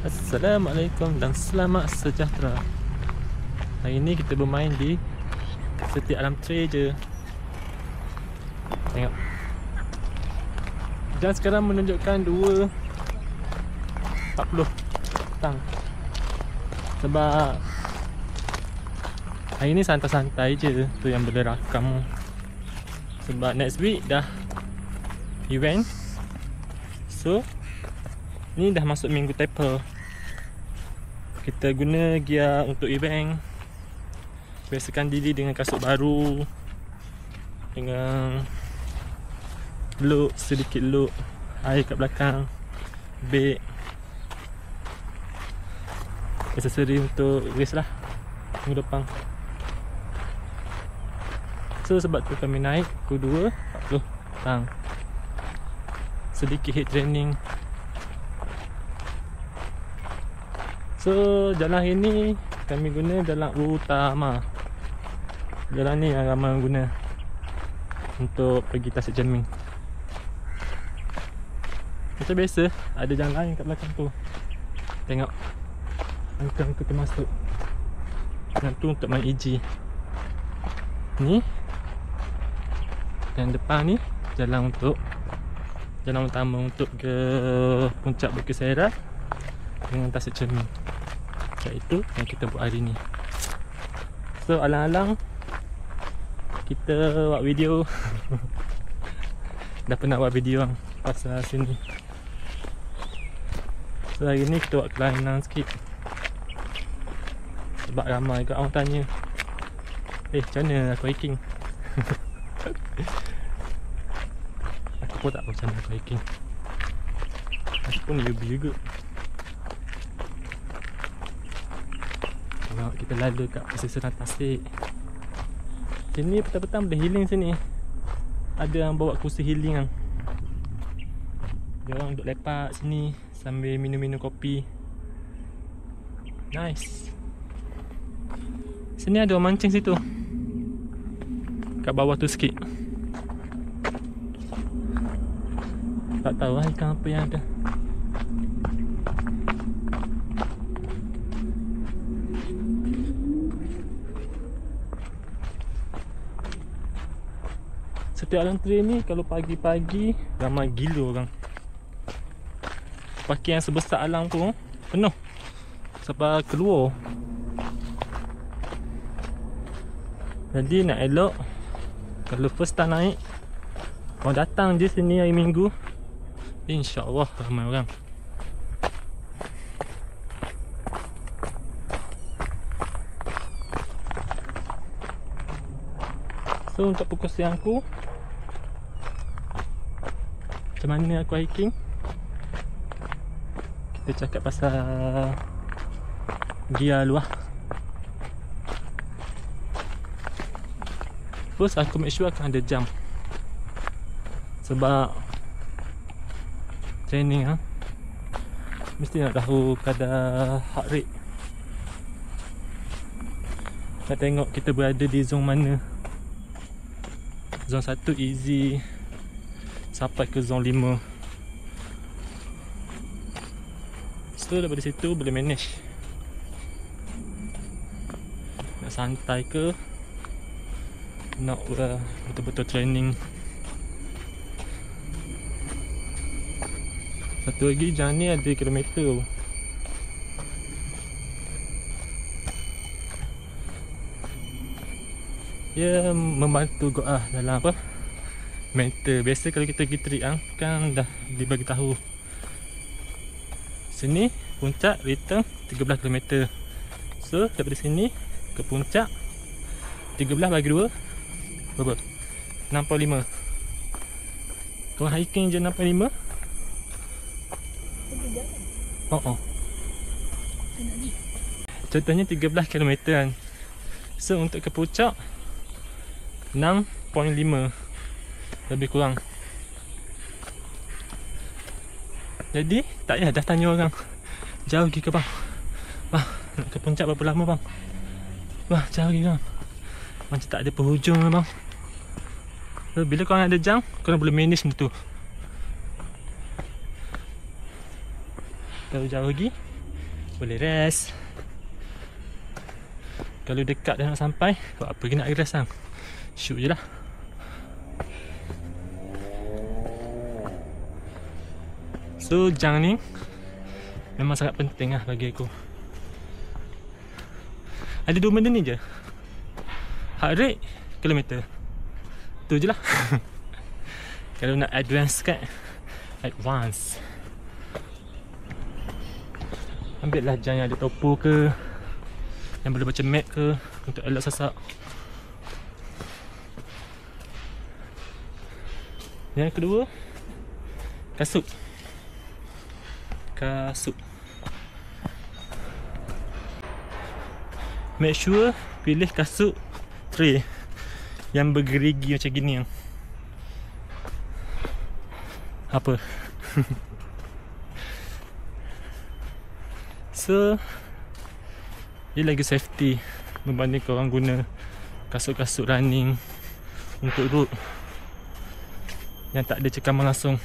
Assalamualaikum dan selamat sejahtera. Hari ini kita bermain di Setiap Alam Trail. Tengok. Jam sekarang menunjukkan 2.40 petang. Sebab hari ni santai-santai je, tu yang boleh rakam. Sebab next week dah event. So ni dah masuk minggu taper. Kita guna gear untuk event. Biasakan diri dengan kasut baru, dengan look, sedikit look, air kat belakang, beg, aksesori untuk race lah minggu depan. So sebab tu kami naik pukul 2.40 petang. Sedikit head training. So jalan hari ni kami guna jalan utama. Jalan ni yang ramai orang guna untuk pergi Tasik Jermin. Macam biasa, ada jalan lain kat belakang tu. Tengok, angka-angka termasuk. Yang tu untuk main EG. Ni yang depan ni jalan untuk jalan utama untuk ke puncak Bukit Serai dengan Tasik Jermin. Itu yang kita buat hari ni. So alang-alang kita buat video. Dah pernah buat video kan pasal sini. So hari ni kita buat kelainan sikit. Sebab ramai kat orang tanya, macam mana aku hiking? Aku pun tak tahu macam mana aku hiking. Aku pun newbie juga. Kita lalu kat pesisir Tasik. Sini petang-petang boleh healing sini. Ada yang bawa kursi healing kan. Dia orang duduk lepak sini sambil minum-minum kopi. Nice. Sini ada orang mancing situ. Kat bawah tu sikit. Tak tahu lah ikan apa yang ada. Setiap Alam Trail ni kalau pagi-pagi ramai gila orang. Parking yang sebesar alam tu penuh. Sebab keluar. Jadi nak elok, kalau first time naik, orang datang je sini hari Minggu, InsyaAllah ramai orang. So untuk perkongsian aku, macam mana aku hiking, kita cakap pasal gear luar. First aku make sure akan ada jam. Sebab training mesti nak tahu kadar heart rate. Nak tengok kita berada di zone mana. Zone 1 easy sampai ke zone 5. So daripada situ boleh manage. Nak santai ke, nak betul-betul training. Satu lagi jalan ni ada kilometer. Dia membantu dalam apa, mental. Biasa kalau kita pergi trip kan dah dibagi tahu sini puncak return 13 km. So daripada sini ke puncak 13 bagi 2 berapa? 65. Kalau hiking je 65. Contohnya 13 km kan. So untuk ke puncak 6.5 lebih kurang. Jadi tak payah dah tanya orang, jauh lagi ke bang? Bang, nak ke puncak berapa lama bang? Bang, jauh lagi bang. Macam tak ada penghujung lah bang. So, bila korang ada jam, korang boleh manage macam tu. Kalau jauh lagi, boleh rest. Kalau dekat dah nak sampai, buat apa kita nak rest kan? Shoot je lah. So jang ni memang sangat penting lah bagi aku. Ada 2 benda ni je, heart rate, kilometer. Tu je lah. Kalau nak advance kan, advance, ambil lah jang yang ada topo ke, yang boleh baca map ke, untuk elok sasak. Yang kedua, kasut. Make sure pilih kasut tray yang bergerigi macam gini yang apa. So dia lagi safety berbanding korang guna kasut-kasut running untuk road yang tak ada cekaman langsung.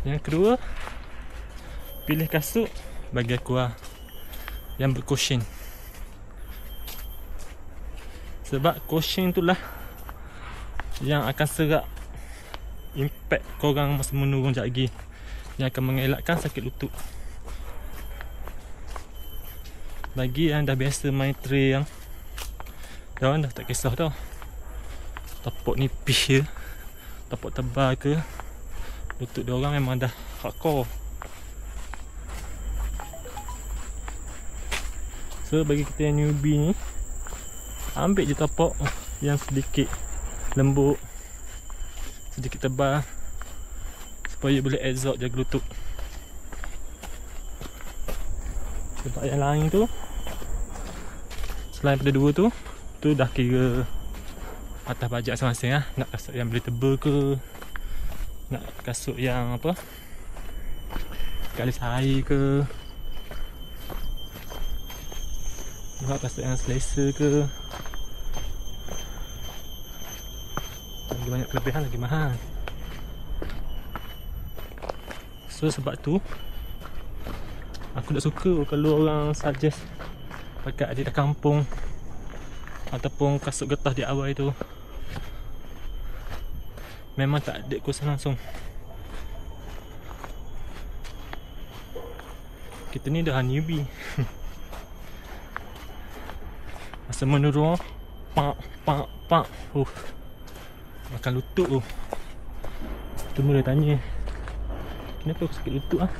Yang kedua, pilih kasut bagi aku lah yang bercushion. Sebab cushion tu lah yang akan serap impact korang masa menurun sekejap lagi, yang akan mengelakkan sakit lutut. Bagi yang dah biasa main trail yang diorang dah tak kisah tau, topok nipis je, topok tebal ke, lutut diorang memang dah hardcore. So bagi kita yang newbie ni, ambil je topok yang sedikit lembut, sedikit tebal, supaya boleh absorb jaga lutut. Sebab yang lain tu, selain pada 2 tu dah kira atas bajet masing-masing lah. Nak kasut yang boleh tebal ke, nak kasut yang apa, kalis air ke, nak kasut yang selesa ke. Lagi banyak kelebihan, lagi mahal. So sebab tu aku tak suka kalau orang suggest pakai Adidas kampung ataupun kasut getah di awal tu. Memang tak ada kesan langsung. Kita ni dah newbie. Masa menurun, pak. Makan lutut tu. Tu mula tanya, kenapa aku sakit lutut ah?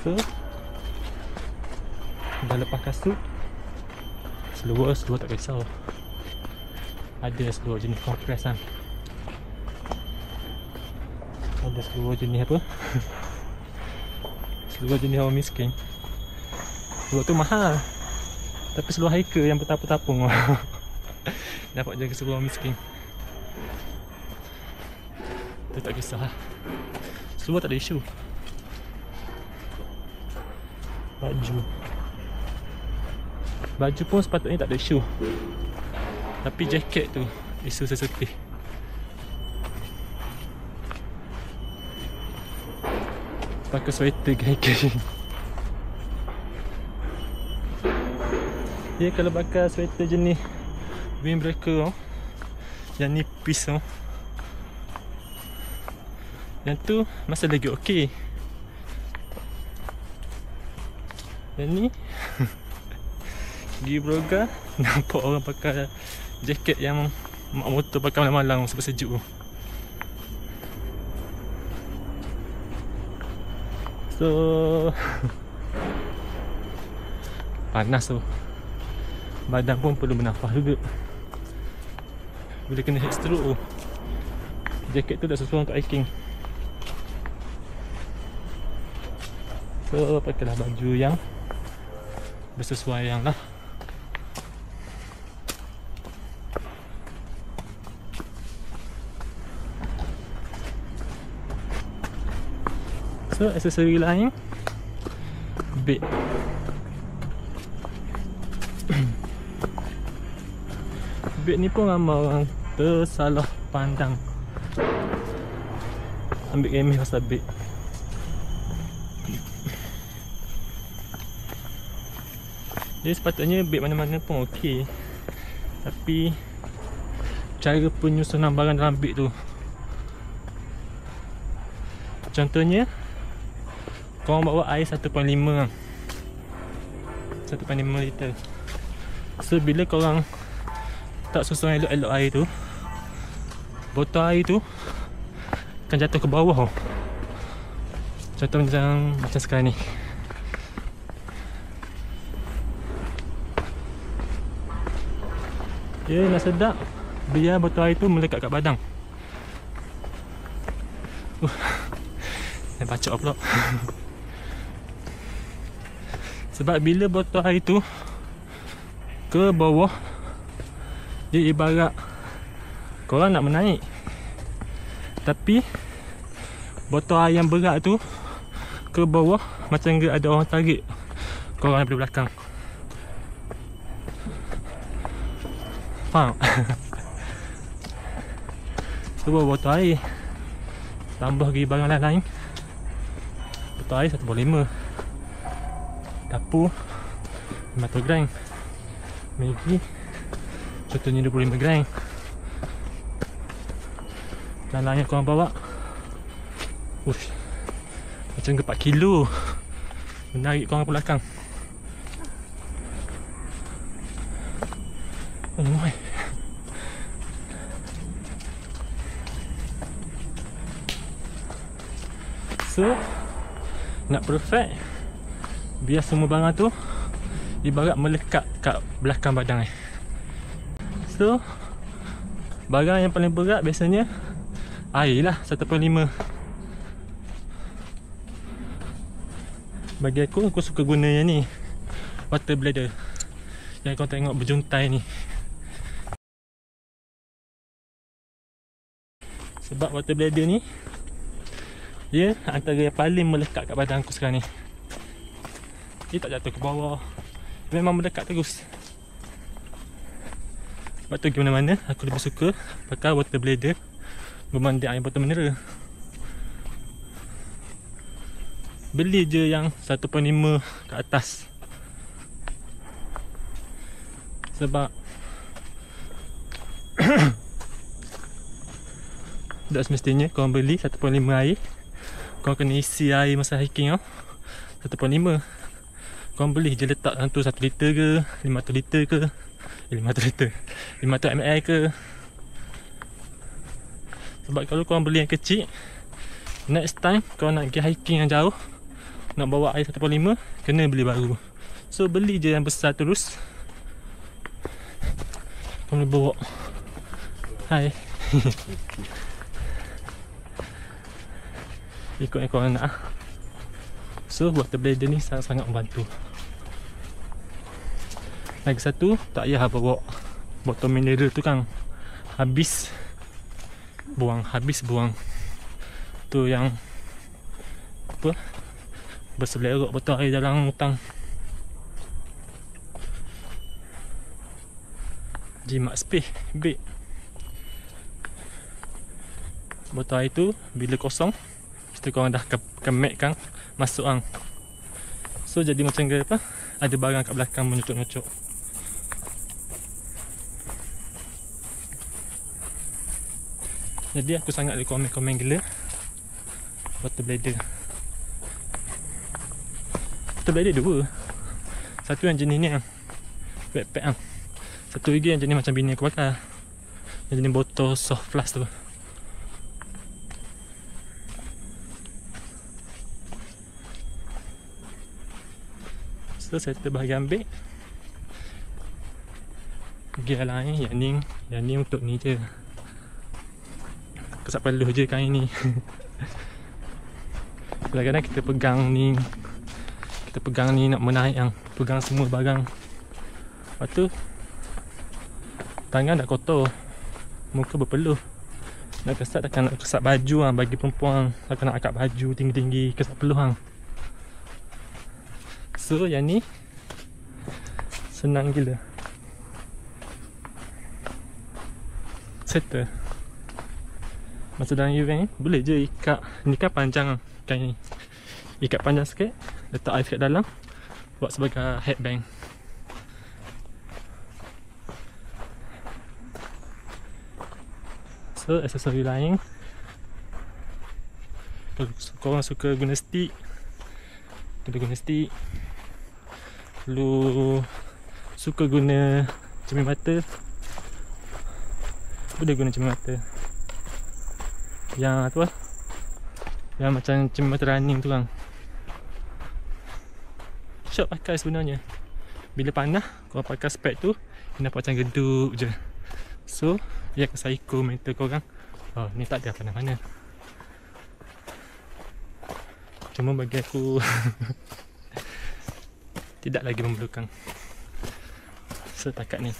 So dah lepas kasut, seluar tak kisah. Ada seluar jenis kompres kan. Ada seluar jenis apa? Seluar jenis orang miskin. Seluar tu mahal, tapi seluar hiker yang bertapung-tapung dapat jaga seluar orang miskin. Tu tak kisah lah. Seluar tak ada isu. Baju pun sepatutnya tak ada isu, tapi jaket tu isu sensitif. Pakai sweater gaya-gaya. Ya, kalau pakai sweater jenis windbreaker yang nipis tu, yang tu masih lagi okey. Yang ni pergi Broga, nampak orang pakai jaket yang mak motor pakai malam-malam sebab sejuk tu. So panas tu, badan pun perlu bernafas juga. Boleh kena heat stroke tu. Jaket tu dah sesuai untuk hiking. So pakailah baju yang bersesuaian lah. So aksesori lain, bed. beg ni pun ramai orang tersalah pandang, ambil remeh pasal beg. Jadi sepatutnya beg mana-mana pun okey, tapi cara penyusunan barang dalam beg tu. Contohnya korang bawa air 1.5 lah, 1.5 liter. So bila korang tak susun elok-elok air tu, botol air tu akan jatuh ke bawah. Contoh macam sekarang ni. Ya, nak sedap, biar botol air tu melekat kat badan. Dah bacok pula. Sebab bila botol air tu ke bawah, dia ibarat korang nak menaik, tapi botol air yang berat tu ke bawah macam ada orang tarik korang daripada belakang. Faham? Cuba botol air tambah lagi barang lain-lain. Botol air 1.5, dapur 500 gram, Maggi contohnya 25 gram. Lain-lain yang korang bawa, ush, macam ke 4 kilo menarik korang ke belakang. Oh my. So nak perfect, biar semua barang tu ibarat melekat kat belakang badan. So barang yang paling berat biasanya air lah, 1.5. Bagi aku suka guna yang ni, water bladder yang kau tengok berjuntai ni. Sebab water bladder ni dia antara yang paling melekat kat badan aku sekarang ni. Dia tak jatuh ke bawah, dia memang melekat terus. Sebab tu pergi mana-mana aku lebih suka pakai water bladder berbanding air botol mineral. Beli je yang 1.5 ke atas. Sebab tak semestinya korang beli 1.5 air, korang kena isi air masa hiking tau 1.5. Korang beli je letak dalam tu 1 liter ke 500 liter ke 500 ml ke. Sebab kalau korang beli yang kecil, next time korang nak pergi hiking yang jauh, nak bawa air 1.5, kena beli baru. So beli je yang besar terus. Korang boleh bawa. Hai. Ikut yang korang nak. So water bladder ni sangat-sangat membantu. Lagi satu, tak payah bawa botol mineral tu kan, habis buang. Tu yang apa, berselerok botol air dalam hutang. Jimat space beg. Botol air tu bila kosong, mesti korang dah kemek kan, masuk kan. So jadi macam ke apa, ada barang kat belakang menyucuk-nyucuk. Jadi aku sangat komen gila water bladder. Water bladder dua. Satu yang jenis ni kan, backpack kan. Satu lagi yang jenis macam bini aku pakai, yang jenis botol soft flask tu. So settle bahagian beg. Gear lain, yang ni untuk ni je. Kesak peluh je kain ni. Kadang-kadang kita pegang ni nak menaik yang, pegang semua barang. Lepas tu tangan dah kotor, muka berpeluh. Nak kesat takkan nak kesat baju lah. Bagi perempuan takkan nak angkat baju tinggi-tinggi, kesat peluh lah. So yang ni senang gila. settle. Masa dalam event boleh je ikat. Ni kan panjang kain ni. Ikat panjang sikit, letak air kat dalam, buat sebagai headband. So aksesori lain, kalau korang suka guna stick, kita guna stick. Lu suka guna cermin mata, boleh guna cermin mata. Yang tu lah, yang macam cermin mata running tu kan, syok pakai sebenarnya. Bila panah, korang pakai spek tu, dia nampak macam geduk je. So, dia akan psycho mental korang. Oh, ni tak ada mana-mana. Cuma bagi aku tidak lagi memerlukan setakat ni.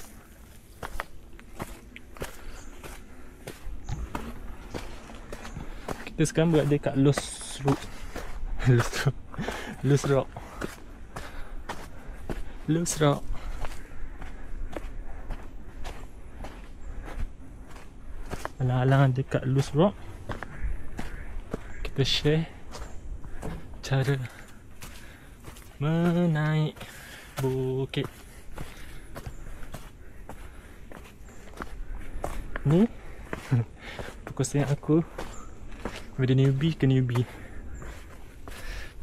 Kita sekarang berada kat Loose Rock. Loose Rock. Loose Rock. Alang-alang dekat Loose Rock, kita share cara menaik bukit. Ni perkongsian aku pada newbie ke newbie.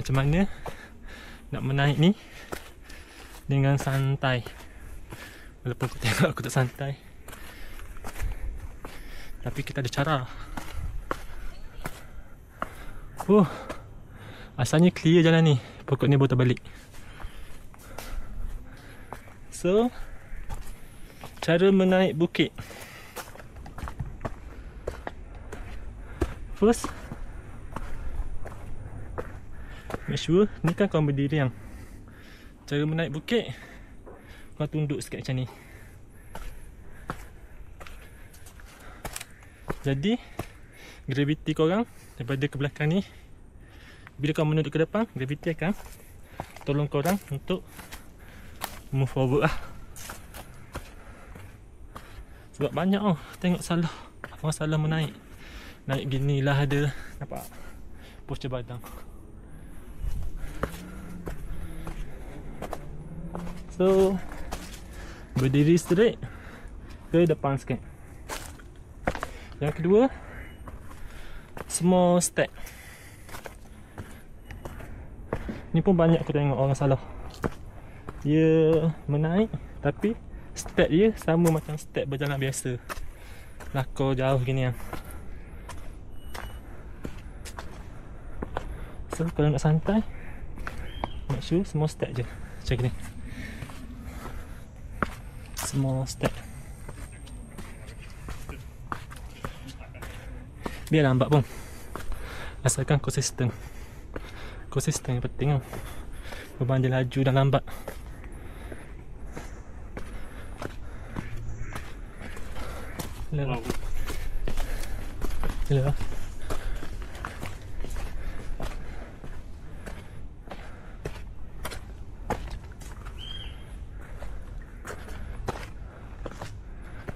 Macam mana nak menaik ni dengan santai. Walaupun kau tengok aku tak santai, tapi kita ada cara. Asalnya clear jalan ni, pokok ni baru terbalik. So, cara menaik bukit. First, make sure ni kan kau berdiri yang. Cara menaik bukit, kau tunduk sikit macam ni. Jadi, graviti korang daripada ke belakang ni, bila kau menunduk ke depan, graviti akan tolong korang untuk move forward lah. Sebab banyak tengok salah. Orang salah menaik. Naik gini lah ada. Nampak? Posture badan. So, berdiri straight ke depan sikit. Yang kedua, small step. Ni pun banyak aku tengok orang salah. Dia menaik, tapi step dia sama macam step berjalan biasa. Lakor jauh gini lah. So, kalau nak santai, make sure small step je. Macam ni. Small step. Biar lambat pun, asalkan konsisten. Konsisten yang penting tau. Beban dia laju dan lambat. Hello. Hello.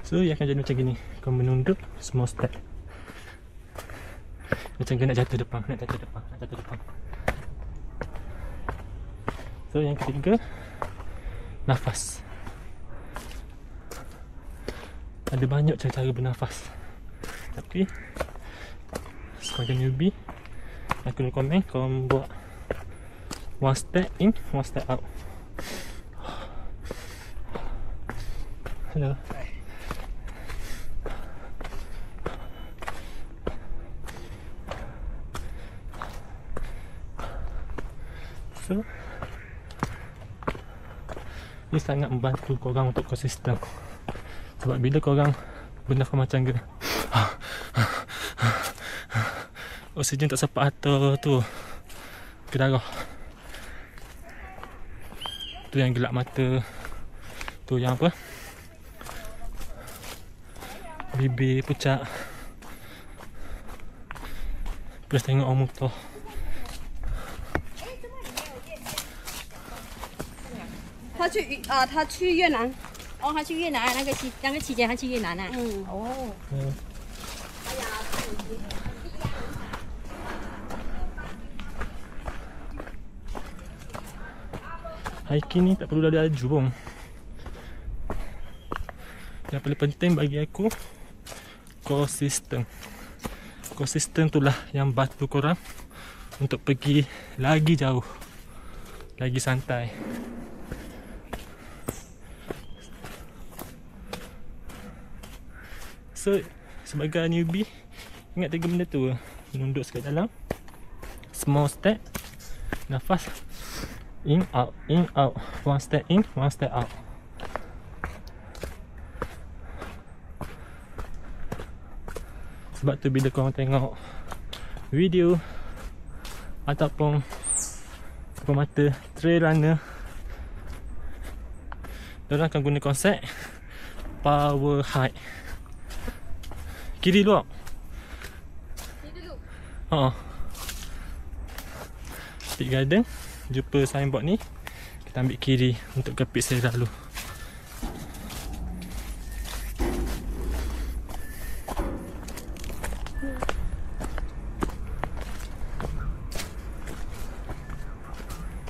So, ia akan jadi macam gini. Kau menunduk, small step. Macam kau nak jatuh depan, nak jatuh depan, nak jatuh depan. So, yang ketiga, nafas. Ada banyak cara-cara bernafas, tapi sebagai newbie, aku recommend korang buat one step in, one step out. Hello. So, ini sangat membantu korang untuk konsisten. Sebab bila korang bernafas macam gini, oksigen tak sempat atau tu ke darah. Tu yang gelap mata, tu yang apa, bibir pucat, plus tengok orang motor.他去越南。哦，他去越南那个期间他去越南啊。哦。Hiking ni tak perlu ada laju pun. Yang paling penting bagi aku, konsisten. Konsisten tu lah yang bantu korang untuk pergi lagi jauh, lagi santai. So, sebagai newbie, ingat 3 benda tu. Menunduk sekali dalam, small step, nafas, in out, one step in, one step out. Sebab tu bila korang tengok video ataupun pemata trail runner, diorang akan guna konsep power hike. Kiri dulu. Kiri dulu. Peak Garden, jumpa signboard ni, kita ambil kiri untuk ke Peak Serra dulu.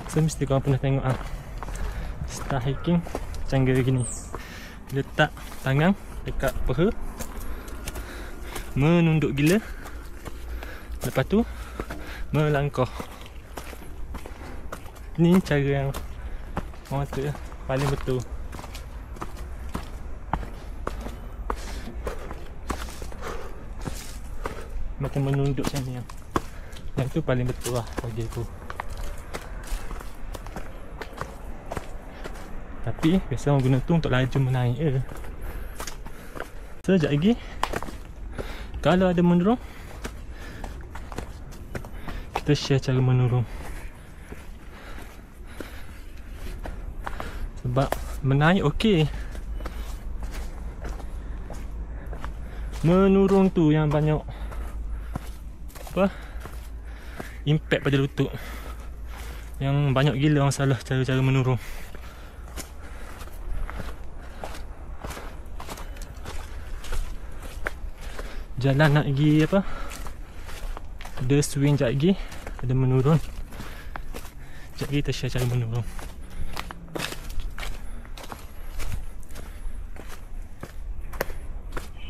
So mesti korang pernah tengok start hiking macam gini. Letak tangan dekat peha, menunduk gila, lepas tu melangkah. Ni cara yang orang kata paling betul. Macam menunduk macam ni. Yang tu paling betul lah bagi aku. Tapi biasa orang guna tu untuk laju menaik je. Sekejap lagi, kalau ada menurun, kita share cara menurun. Sebab menaik okey, menurun tu yang banyak impact pada lutut. Yang banyak gila orang salah cara-cara menurun. Jalan nak pergi ada swing sekejap lagi, ada menurun. Sekejap lagi kita share cara menurun.